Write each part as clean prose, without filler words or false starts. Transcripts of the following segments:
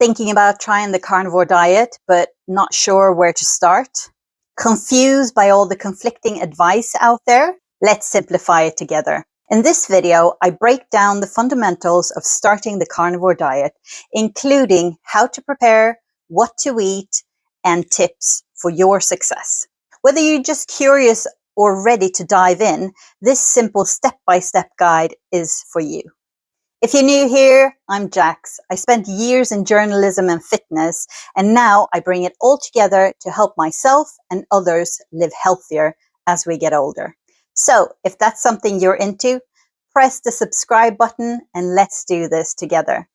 Thinking about trying the carnivore diet, but not sure where to start? Confused by all the conflicting advice out there? Let's simplify it together. In this video, I break down the fundamentals of starting the carnivore diet, including how to prepare, what to eat, and tips for your success. Whether you're just curious or ready to dive in, this simple step-by-step guide is for you. If you're new here, I'm Jax. I spent years in journalism and fitness, and now I bring it all together to help myself and others live healthier as we get older. So if that's something you're into, press the subscribe button and let's do this together.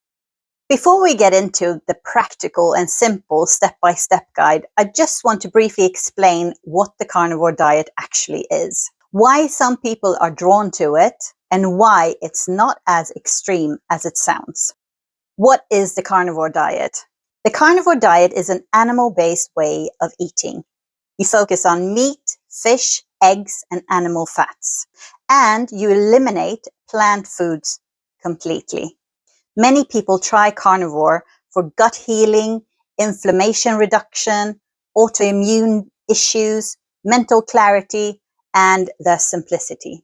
Before we get into the practical and simple step-by-step guide, I just want to briefly explain what the carnivore diet actually is, why some people are drawn to it, and why it's not as extreme as it sounds. What is the carnivore diet? The carnivore diet is an animal-based way of eating. You focus on meat, fish, eggs, and animal fats, and you eliminate plant foods completely. Many people try carnivore for gut healing, inflammation reduction, autoimmune issues, mental clarity, and the simplicity.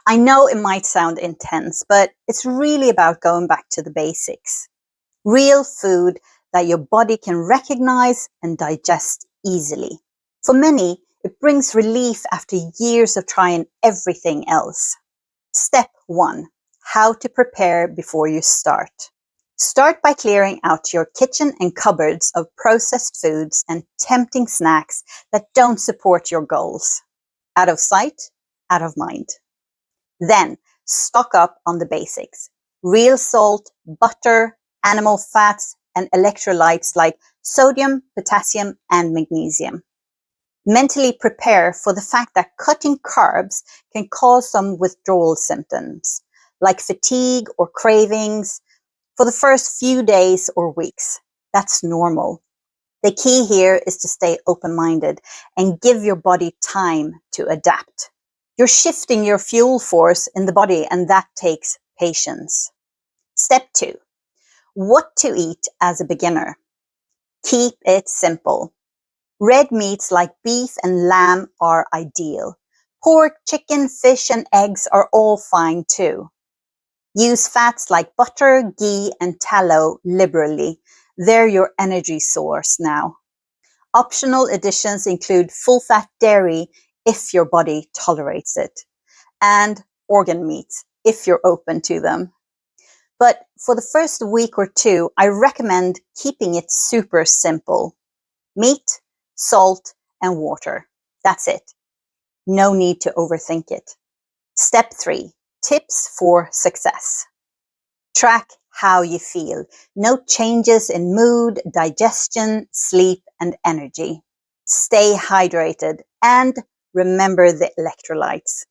I know it might sound intense, but it's really about going back to the basics. Real food that your body can recognize and digest easily. For many, it brings relief after years of trying everything else. Step 1. How to prepare before you start. Start by clearing out your kitchen and cupboards of processed foods and tempting snacks that don't support your goals. Out of sight, out of mind. Then stock up on the basics. Real salt, butter, animal fats, and electrolytes like sodium, potassium, and magnesium. Mentally prepare for the fact that cutting carbs can cause some withdrawal symptoms, like fatigue or cravings, for the first few days or weeks. That's normal. The key here is to stay open-minded and give your body time to adapt. You're shifting your fuel force in the body, and that takes patience. Step 2. What to eat as a beginner. Keep it simple. Red meats like beef and lamb are ideal. Pork, chicken, fish, and eggs are all fine too. Use fats like butter, ghee, and tallow liberally. They're your energy source now. Optional additions include full-fat dairy if your body tolerates it, and organ meats if you're open to them. But for the first week or two, I recommend keeping it super simple. Meat, salt, and water. That's it. No need to overthink it. Step 3. Tips for success. Track how you feel. Note changes in mood, digestion, sleep, and energy. Stay hydrated and remember the electrolytes.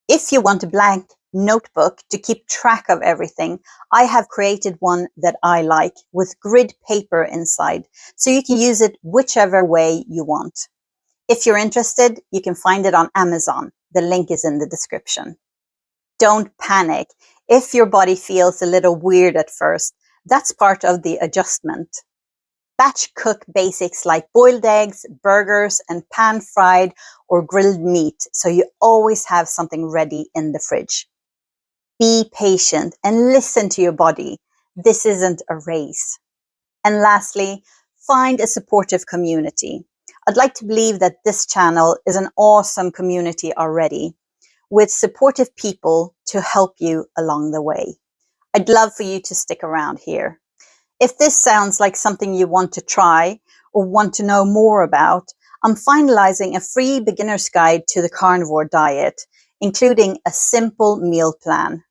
If you want a blank notebook to keep track of everything, I have created one that I like with grid paper inside, so you can use it whichever way you want. If you're interested, you can find it on Amazon. The link is in the description. Don't panic. If your body feels a little weird at first, that's part of the adjustment. Batch cook basics like boiled eggs, burgers, and pan-fried or grilled meat, so you always have something ready in the fridge. Be patient and listen to your body. This isn't a race. And lastly, find a supportive community. I'd like to believe that this channel is an awesome community already, with supportive people to help you along the way. I'd love for you to stick around here. If this sounds like something you want to try or want to know more about, I'm finalizing a free beginner's guide to the carnivore diet, including a simple meal plan.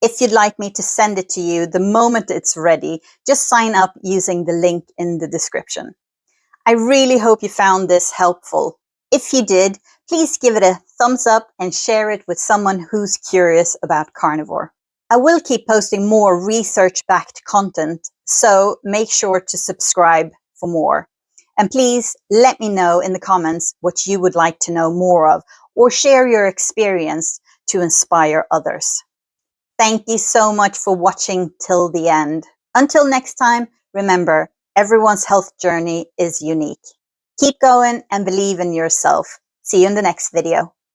If you'd like me to send it to you the moment it's ready, just sign up using the link in the description. I really hope you found this helpful. If you did, please give it a thumbs up and share it with someone who's curious about carnivore. I will keep posting more research-backed content, so make sure to subscribe for more. And please let me know in the comments what you would like to know more of, or share your experience to inspire others. Thank you so much for watching till the end. Until next time, Remember, everyone's health journey is unique. Keep going and believe in yourself. See you in the next video.